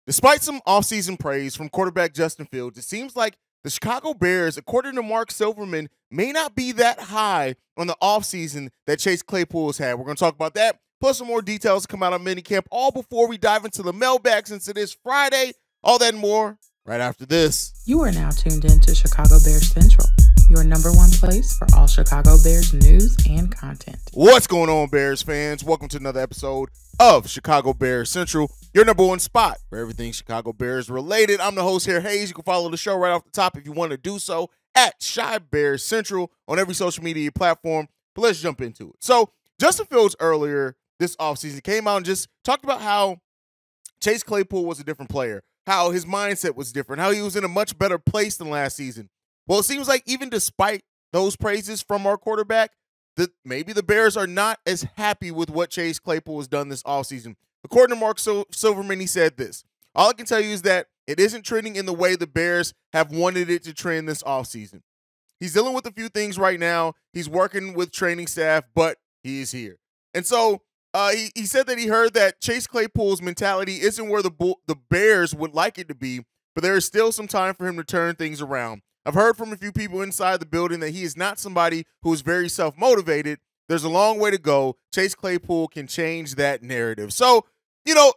Despite some offseason praise from quarterback Justin Fields, it seems like the Chicago Bears, according to Mark Silverman, may not be that high on the offseason that Chase Claypool has had. We're going to talk about that, plus some more details to come out on minicamp, all before we dive into the mailbag since it is Friday. All that and more right after this. You are now tuned in to Chicago Bears Central, your number one place for all Chicago Bears news and content. What's going on, Bears fans? Welcome to another episode of Chicago Bears Central, your number one spot for everything Chicago Bears related. I'm the host here, Haize. You can follow the show right off the top if you want to do so at Chi Bears Central on every social media platform. But let's jump into it. So Justin Fields earlier this offseason came out and just talked about how Chase Claypool was a different player, how his mindset was different, how he was in a much better place than last season. Well, it seems like even despite those praises from our quarterback, that maybe the Bears are not as happy with what Chase Claypool has done this offseason. According to Mark Silverman, he said this: all I can tell you is that it isn't trending in the way the Bears have wanted it to trend this offseason. He's dealing with a few things right now. He's working with training staff, but he is here. And so he said that he heard that Chase Claypool's mentality isn't where the Bears would like it to be, but there is still some time for him to turn things around. I've heard from a few people inside the building that he is not somebody who is very self-motivated. There's a long way to go. Chase Claypool can change that narrative. So, you know,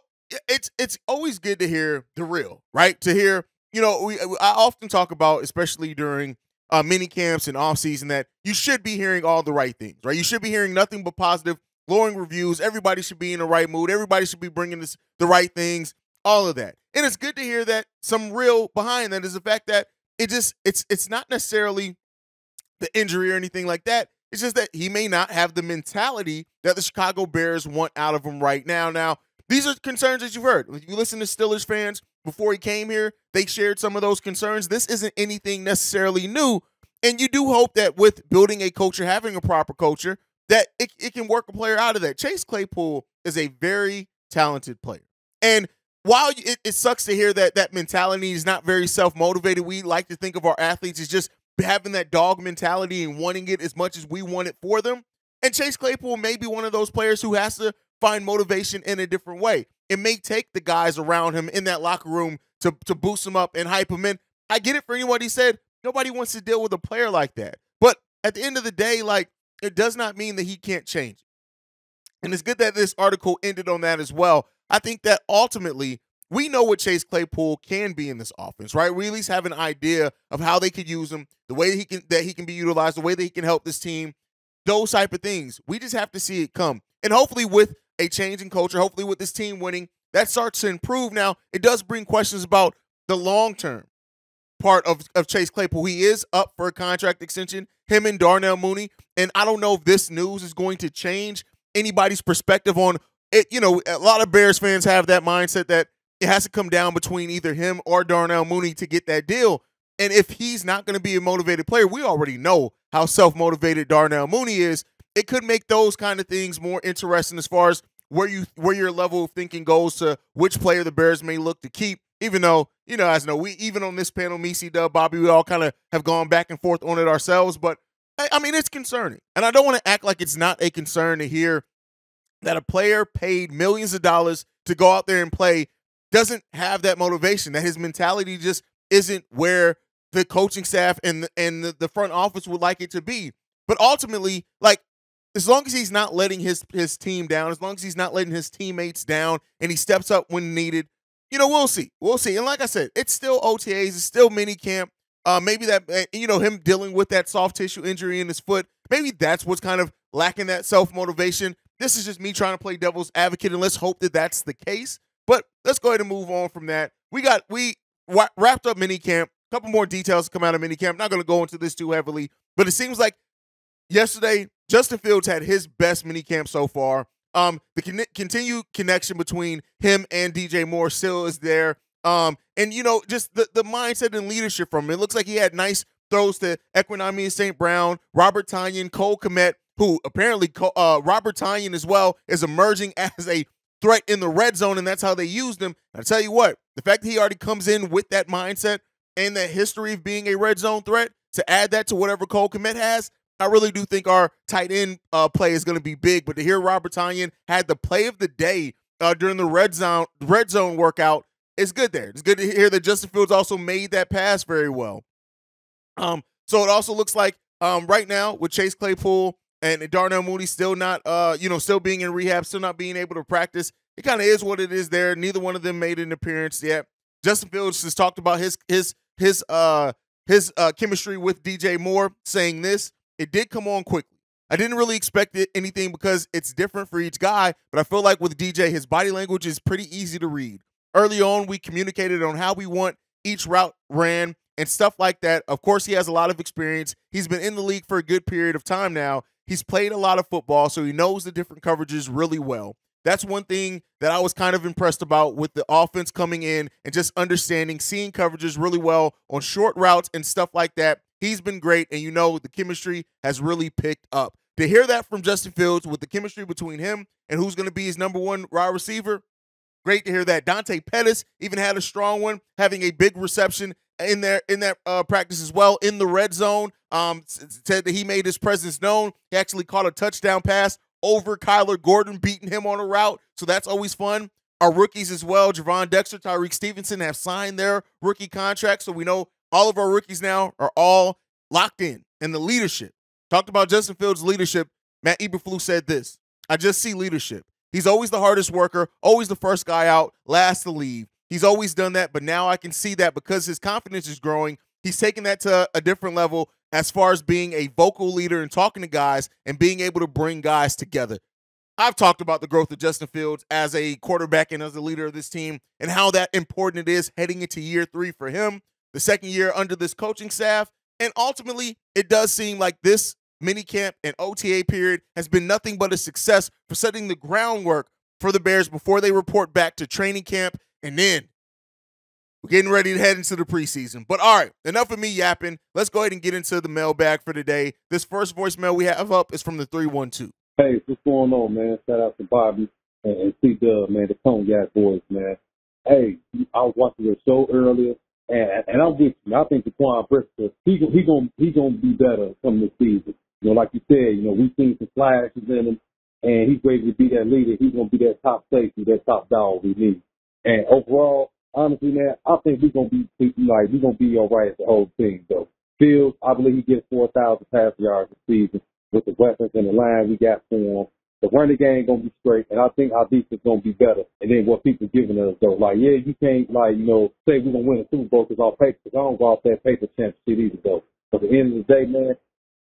it's always good to hear the real, right? To hear, you know, I often talk about, especially during mini camps and offseason, that you should be hearing all the right things, right? You should be hearing nothing but positive, glowing reviews. Everybody should be in the right mood. Everybody should be bringing the right things, all of that. And it's good to hear that some real behind that is the fact that it's not necessarily the injury or anything like that. It's just that he may not have the mentality that the Chicago Bears want out of him right now. Now, these are concerns that you've heard. If you listen to Steelers fans before he came here, they shared some of those concerns. This isn't anything necessarily new. And you do hope that with building a culture, having a proper culture, that it can work a player out of that. Chase Claypool is a very talented player. And while it sucks to hear that mentality is not very self-motivated, we like to think of our athletes as just having that dog mentality and wanting it as much as we want it for them. And Chase Claypool may be one of those players who has to find motivation in a different way. It may take the guys around him in that locker room to boost him up and hype him in. I get it for anyone. He said nobody wants to deal with a player like that. But at the end of the day, like, it does not mean that he can't change it. And it's good that this article ended on that as well. I think that ultimately we know what Chase Claypool can be in this offense, right? We at least have an idea of how they could use him, the way that he can be utilized, the way that he can help this team, those type of things. We just have to see it come. And hopefully with a change in culture, hopefully with this team winning, that starts to improve. Now, it does bring questions about the long-term part of Chase Claypool. He is up for a contract extension, him and Darnell Mooney. And I don't know if this news is going to change anybody's perspective on it. You know, a lot of Bears fans have that mindset that it has to come down between either him or Darnell Mooney to get that deal. And if he's not going to be a motivated player, we already know how self-motivated Darnell Mooney is. It could make those kind of things more interesting as far as where your level of thinking goes to which player the Bears may look to keep. Even though, you know, as know, we even on this panel, me, C-Dub, Bobby, we all kind of have gone back and forth on it ourselves. But I mean, it's concerning. And I don't want to act like it's not a concern to hear that a player paid millions of dollars to go out there and play doesn't have that motivation, that his mentality just isn't where the coaching staff and the front office would like it to be. But ultimately, like, as long as he's not letting his team down, as long as he's not letting his teammates down and he steps up when needed, you know, we'll see. We'll see. And like I said, it's still OTAs, it's still minicamp. Maybe that, you know, him dealing with that soft tissue injury in his foot, maybe that's what's kind of lacking that self-motivation. This is just me trying to play devil's advocate, and let's hope that that's the case. But let's go ahead and move on from that. We wrapped up minicamp. A couple more details to come out of minicamp. I'm not going to go into this too heavily, but it seems like yesterday Justin Fields had his best minicamp so far. The continued connection between him and DJ Moore still is there. And, you know, just the mindset and leadership from him. It looks like he had nice throws to Equinami St. Brown, Robert Tonyan, Cole Kmet, who apparently Robert Tonyan as well is emerging as a threat in the red zone, and that's how they used him. And I tell you what, the fact that he already comes in with that mindset and that history of being a red zone threat, to add that to whatever Cole Kmet has, I really do think our tight end play is going to be big. But to hear Robert Tonyan had the play of the day during the red zone workout, it's good there. It's good to hear that Justin Fields also made that pass very well. So it also looks like right now with Chase Claypool and Darnell Mooney still not, still being in rehab, still not being able to practice. It kind of is what it is there. Neither one of them made an appearance yet. Justin Fields has talked about his chemistry with DJ Moore, saying this: it did come on quickly. I didn't really expect anything because it's different for each guy, but I feel like with DJ, his body language is pretty easy to read. Early on, we communicated on how we want each route ran and stuff like that. Of course, he has a lot of experience. He's been in the league for a good period of time now. He's played a lot of football, so he knows the different coverages really well. That's one thing that I was kind of impressed about with the offense coming in and just understanding, seeing coverages really well on short routes and stuff like that. He's been great, and the chemistry has really picked up. To hear that from Justin Fields with the chemistry between him and who's going to be his number one wide receiver, great to hear that. Dante Pettis even had a strong one, having a big reception in that practice as well in the red zone. Said that he made his presence known. He actually caught a touchdown pass over Kyler Gordon, beating him on a route, so that's always fun. Our rookies as well, Javon Dexter, Tyreek Stevenson, have signed their rookie contracts, so we know all of our rookies now are all locked in. And the leadership. Talked about Justin Fields' leadership. Matt Eberflus said this: I just see leadership. He's always the hardest worker, always the first guy out, last to leave. He's always done that, but now I can see that because his confidence is growing, he's taking that to a different level as far as being a vocal leader and talking to guys and being able to bring guys together. I've talked about the growth of Justin Fields as a quarterback and as a leader of this team and how that important it is heading into year 3 for him, the second year under this coaching staff. And ultimately, it does seem like this minicamp and OTA period has been nothing but a success for setting the groundwork for the Bears before they report back to training camp. And then we're getting ready to head into the preseason. But all right, enough of me yapping. Let's go ahead and get into the mailbag for today. This first voicemail we have up is from the 312. Hey, what's going on, man? Shout out to Bobby and C-Dub, man, the Cognac boys, man. Hey, I was watching your show earlier, and I'm with you. I think Jaquan Brisker, he gonna be better from this season. Like you said, we've seen some flashes in him, and he's ready to be that leader. He's gonna be that top safety, that top dog we need. And overall, honestly, man, I think we're gonna be all right as the whole team, though. Fields, I believe he gets 4,000 pass yards this season with the weapons and the line we got for him. The running game going to be straight, and I think our defense going to be better. And then what people giving us, though, you can't, say we're going to win a Super Bowl because our paper, because I don't go off that paper championship either, though. But at the end of the day, man,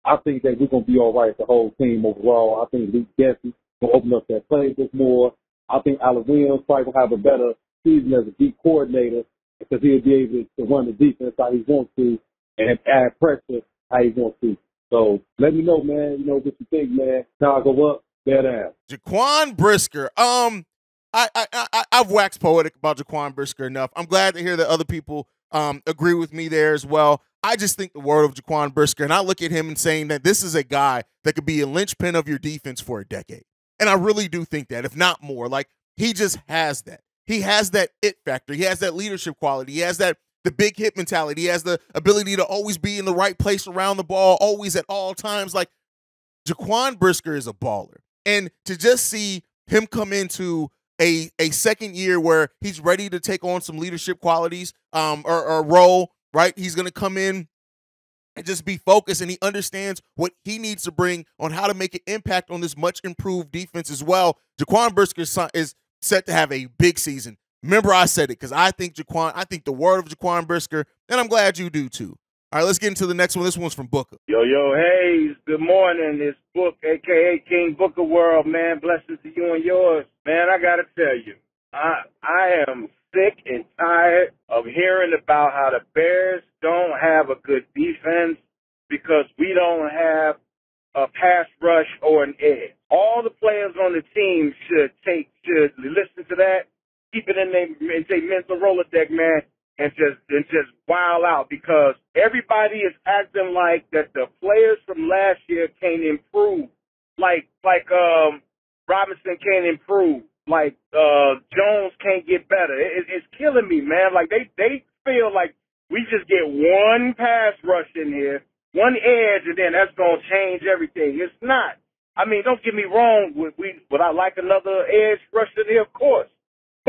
I think that we're going to be all right, the whole team overall. I think Luke Gessie going to open up that playbook more. I think Allen Williams probably going to have a better season as a deep coordinator because he'll be able to run the defense how he wants to and add pressure how he wants to. So let me know, man, what you think, man. Now I go up, there down. Jaquan Brisker. I've waxed poetic about Jaquan Brisker enough. I'm glad to hear that other people agree with me there as well. I just think the word of Jaquan Brisker, and I look at him and saying that this is a guy that could be a linchpin of your defense for a decade. And I really do think that, if not more. He just has that. He has that it factor. He has that leadership quality. He has the big hit mentality. He has the ability to always be in the right place around the ball, always at all times. Jaquan Brisker is a baller. And to just see him come into a second year where he's ready to take on some leadership qualities or role, right? He's going to come in and just be focused, and he understands what he needs to bring on how to make an impact on this much improved defense as well. Jaquan Brisker is set to have a big season. Remember, I said it because I think the word of Jaquan Brisker, and I'm glad you do too. All right, let's get into the next one. This one's from Booker. Yo, Haize, good morning. It's Book, a.k.a. King Booker World, man. Blessings to you and yours. Man, I got to tell you, I am sick and tired of hearing about how the Bears don't have a good defense because we don't have a pass rush or an edge. All the players on the team should listen to that, keep it in their mental Rolodex, man, and just wild out because everybody is acting like that the players from last year can't improve. Like Robinson can't improve. Like Jones can't get better. It's killing me, man. They feel like we just get one pass rush in here, one edge, and then that's gonna change everything. It's not. I mean, don't get me wrong. Would I like another edge rush in here? Of course.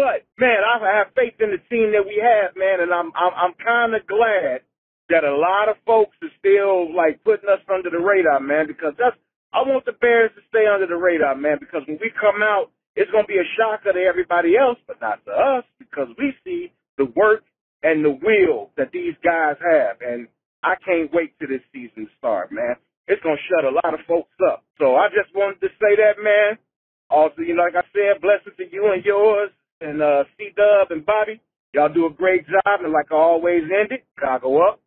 But, man, I have faith in the team that we have, man, and I'm kind of glad that a lot of folks are still, like, putting us under the radar, man, because I want the Bears to stay under the radar, man, because when we come out, it's going to be a shocker to everybody else, but not to us, because we see the work and the will that these guys have, and I can't wait till this season start, man. It's going to shut a lot of folks up. So I just wanted to say that, man. Also, like I said, blessings to you and yours, and C-Dub and Bobby. Y'all do a great job, and like I always end it, Chicago up,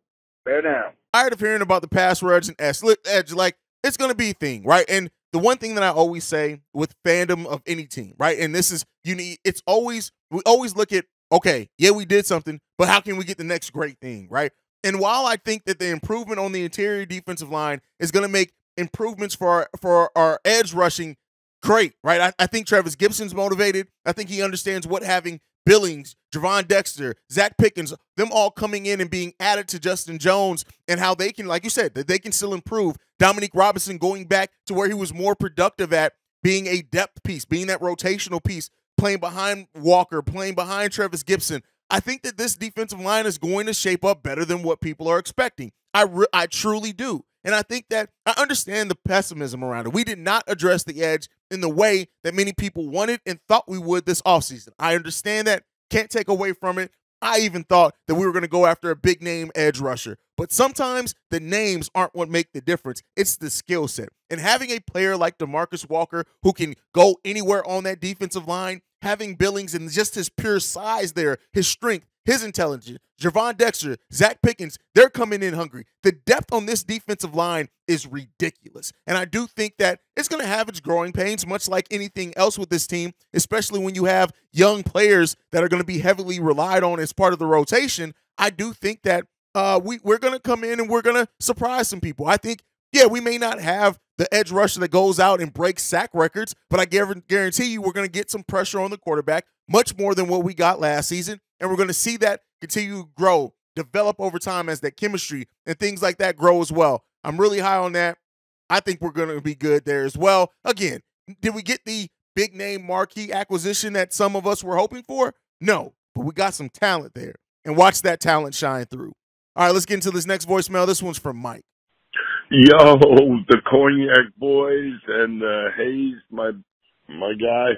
bear down. Tired of hearing about the pass rush and edge, like, it's going to be a thing, right? And the one thing that I always say with fandom of any team, right? And this is, we always look at, okay, yeah, we did something, but how can we get the next great thing, right? And while I think that the improvement on the interior defensive line is going to make improvements for our edge rushing great, right? I think Travis Gibson's motivated. I think he understands what having Billings, Javon Dexter, Zach Pickens, them all coming in and being added to Justin Jones, and how they can, like you said, that they can still improve. Dominique Robinson going back to where he was more productive at, being a depth piece, being that rotational piece, playing behind Walker, playing behind Travis Gibson. I think that this defensive line is going to shape up better than what people are expecting. I truly do. And I think that I understand the pessimism around it. We did not address the edge in the way that many people wanted and thought we would this offseason. I understand that. Can't take away from it. I even thought that we were going to go after a big-name edge rusher. But sometimes the names aren't what make the difference. It's the skill set. And having a player like DeMarcus Walker who can go anywhere on that defensive line, having Billings and just his pure size there, his strength, his intelligence, Javon Dexter, Zach Pickens, they're coming in hungry. The depth on this defensive line is ridiculous. And I do think that it's going to have its growing pains, much like anything else with this team, especially when you have young players that are going to be heavily relied on as part of the rotation. I do think that we're going to come in and we're going to surprise some people. I think, yeah, we may not have the edge rusher that goes out and breaks sack records, but I guarantee you we're going to get some pressure on the quarterback, much more than what we got last season. And we're going to see that continue to grow, develop over time as that chemistry and things like that grow as well. I'm really high on that. I think we're going to be good there as well. Again, did we get the big-name marquee acquisition that some of us were hoping for? No, but we got some talent there. And watch that talent shine through. All right, let's get into this next voicemail. This one's from Mike. Yo, the Cognac boys and Haize, my guy.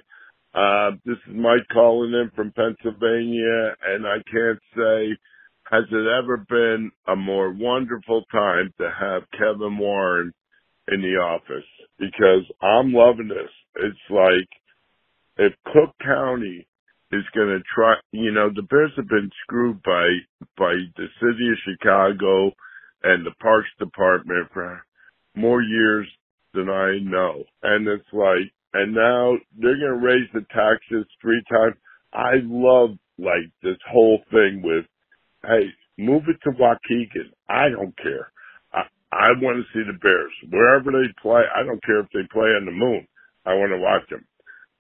This is Mike calling in from Pennsylvania, and I can't say, has it ever been a more wonderful time to have Kevin Warren in the office? Because I'm loving this. It's like, if Cook County is going to try, the Bears have been screwed by the city of Chicago and the Parks Department for more years than I know. And it's like, and now they're going to raise the taxes 3 times. I love, like, this whole thing with, hey, move it to Waukegan. I don't care. I want to see the Bears. Wherever they play, I don't care if they play on the moon. I want to watch them.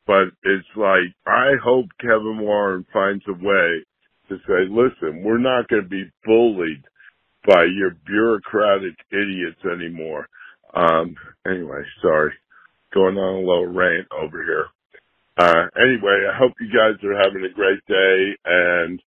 But it's like, I hope Kevin Warren finds a way to say, listen, we're not going to be bullied by your bureaucratic idiots anymore. Anyway, sorry. Going on a little rant over here. Anyway, I hope you guys are having a great day, and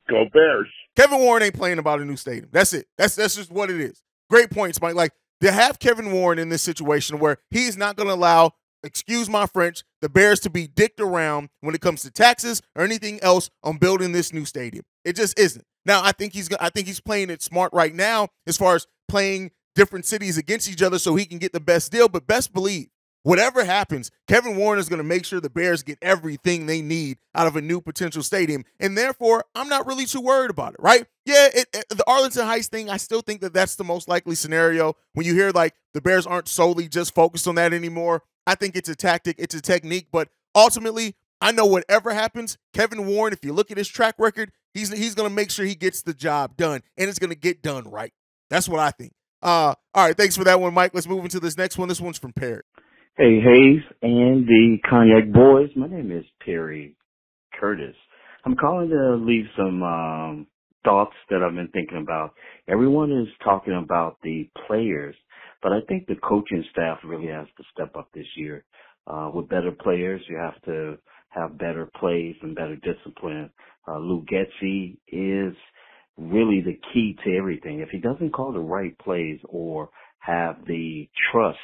go Bears. Kevin Warren ain't playing about a new stadium. That's it. That's just what it is. Great points, Mike. Like, to have Kevin Warren in this situation where he's not going to allow, excuse my French, the Bears to be dicked around when it comes to taxes or anything else on building this new stadium. It just isn't. Now, I think he's playing it smart right now as far as playing different cities against each other so he can get the best deal. But best believe, whatever happens, Kevin Warren is going to make sure the Bears get everything they need out of a new potential stadium. And therefore, I'm not really too worried about it, right? Yeah, the Arlington Heights thing, I still think that that's the most likely scenario. When you hear, like, the Bears aren't solely just focused on that anymore, I think it's a tactic, it's a technique. But ultimately, I know whatever happens, Kevin Warren, if you look at his track record, he's going to make sure he gets the job done, and it's going to get done right. That's what I think. All right, thanks for that one, Mike. Let's move into this next one. This one's from Perry. Hey, Haize and the Cognac Boys. My name is Perry Curtis. I'm calling to leave some thoughts that I've been thinking about. Everyone is talking about the players, but I think the coaching staff really has to step up this year. With better players, you have to have better plays and better discipline. Luke Getsy is really the key to everything. If he doesn't call the right plays or have the trust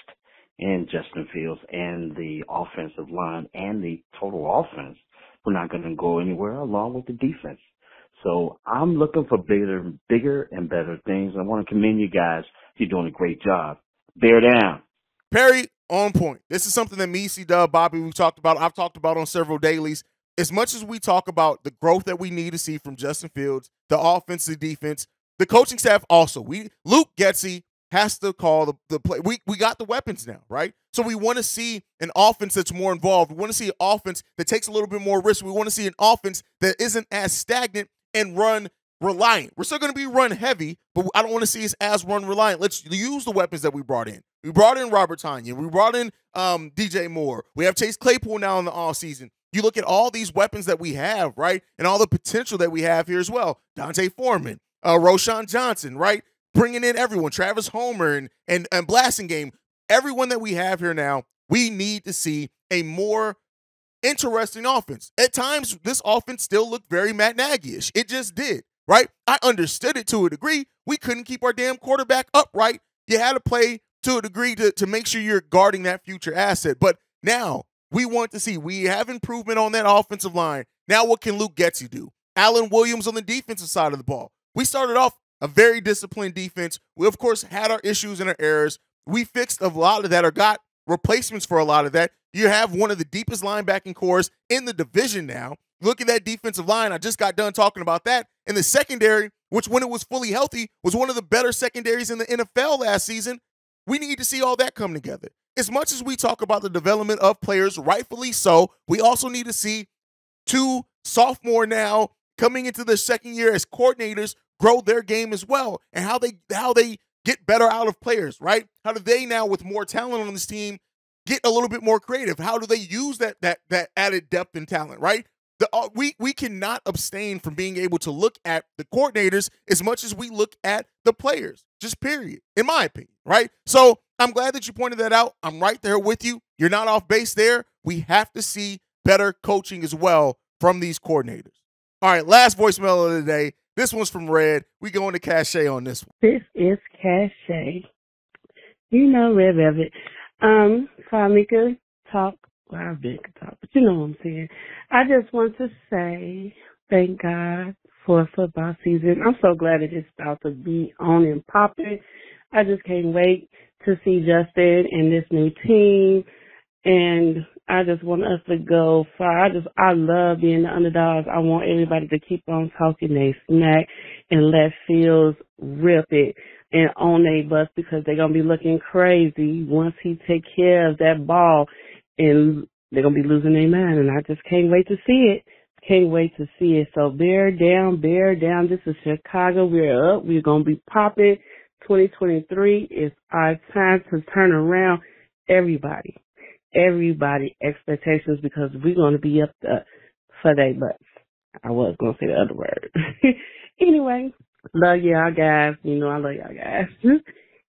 in Justin Fields and the offensive line and the total offense, we're not going to go anywhere along with the defense. So I'm looking for bigger and better things. I want to commend you guys. You're doing a great job. Bear down. Perry, on point. This is something that me, C-Dub, Bobby, we've talked about. I've talked about on several dailies. As much as we talk about the growth that we need to see from Justin Fields, the offense, the defense, the coaching staff also. Luke Getsy has to call the play. We got the weapons now, right? So we want to see an offense that's more involved. We want to see an offense that takes a little bit more risk. We want to see an offense that isn't as stagnant and run reliant. We're still going to be run heavy, but I don't want to see us as run reliant. Let's use the weapons that we brought in. We brought in Robert Tonyan. We brought in DJ Moore. We have Chase Claypool now in the offseason. You look at all these weapons that we have, right, and all the potential that we have here as well. Dante Foreman, Roshan Johnson, right, bringing in everyone, Travis Homer and Blasingame. Everyone that we have here now, we need to see a more interesting offense. At times, this offense still looked very Matt Nagy-ish. It just did, right? I understood it to a degree. We couldn't keep our damn quarterback upright. You had to play to a degree to make sure you're guarding that future asset. But now we want to see, we have improvement on that offensive line. Now what can Luke Getsy do? Allen Williams on the defensive side of the ball. We started off a very disciplined defense. We, of course, had our issues and our errors. We fixed a lot of that or got replacements for a lot of that. You have one of the deepest linebacking cores in the division now. Look at that defensive line. I just got done talking about that. And the secondary, which when it was fully healthy, was one of the better secondaries in the NFL last season. We need to see all that come together. As much as we talk about the development of players, rightfully so, we also need to see two sophomore now coming into their second year as coordinators grow their game as well, and how they get better out of players, right? How do they now, with more talent on this team, get a little bit more creative? How do they use that added depth and talent, right? We cannot abstain from being able to look at the coordinators as much as we look at the players, just period, in my opinion, right? So I'm glad that you pointed that out. I'm right there with you. You're not off base there. We have to see better coaching as well from these coordinators. All right, last voicemail of the day. This one's from Red. We go into Cachet on this one. This is Cachet. You know Red Velvet. Finally could talk. Well, I've been could talk, but you know what I'm saying. I just want to say thank God for football season. I'm so glad that it's about to be on and popping. I just can't wait to see Justin and this new team. And I just want us to go far. I love being the underdogs. I want everybody to keep on talking they smack and let Fields rip it and own they bus, because they're going to be looking crazy once he take care of that ball, and they're going to be losing their mind. And I just can't wait to see it. Can't wait to see it. So bear down, bear down. This is Chicago. We're up. We're going to be popping. 2023 is our time to turn around everybody expectations, because we're going to be up for their butts. I was going to say the other word. Anyway, love y'all guys. You know I love y'all guys.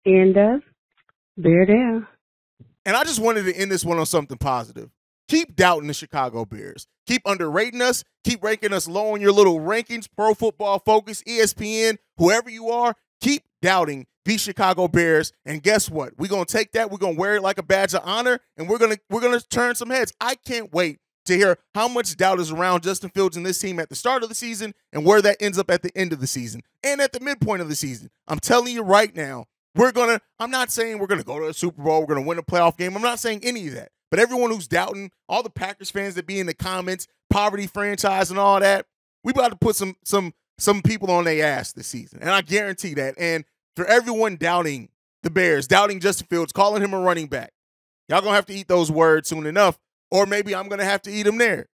And bear down. And I just wanted to end this one on something positive. Keep doubting the Chicago Bears. Keep underrating us. Keep ranking us low on your little rankings, Pro Football Focus, ESPN, whoever you are. Keep doubting the Chicago Bears, and guess what? We're gonna take that. We're gonna wear it like a badge of honor, and we're gonna turn some heads. I can't wait to hear how much doubt is around Justin Fields and this team at the start of the season, and where that ends up at the end of the season and at the midpoint of the season. I'm telling you right now, I'm not saying we're gonna go to a Super Bowl, we're gonna win a playoff game. I'm not saying any of that. But everyone who's doubting, all the Packers fans that be in the comments, poverty franchise and all that, we about to put some people on their ass this season, and I guarantee that. And for everyone doubting the Bears, doubting Justin Fields, calling him a running back, y'all gonna have to eat those words soon enough, or maybe I'm gonna have to eat them here.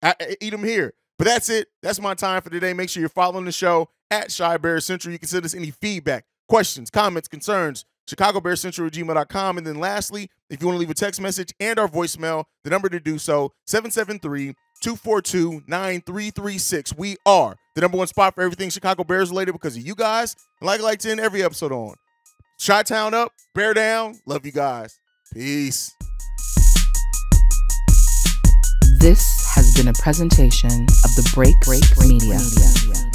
But that's it. That's my time for today. Make sure you're following the show at Shy Bears Central. You can send us any feedback, questions, comments, concerns, ChicagoBearsCentral@gmail.com. And then lastly, if you want to leave a text message and our voicemail, the number to do so, 773-242-9336. We are the number one spot for everything Chicago Bears related because of you guys. And like I like to end every episode on, Chi-Town up, bear down. Love you guys. Peace. This has been been a presentation of the Break Media.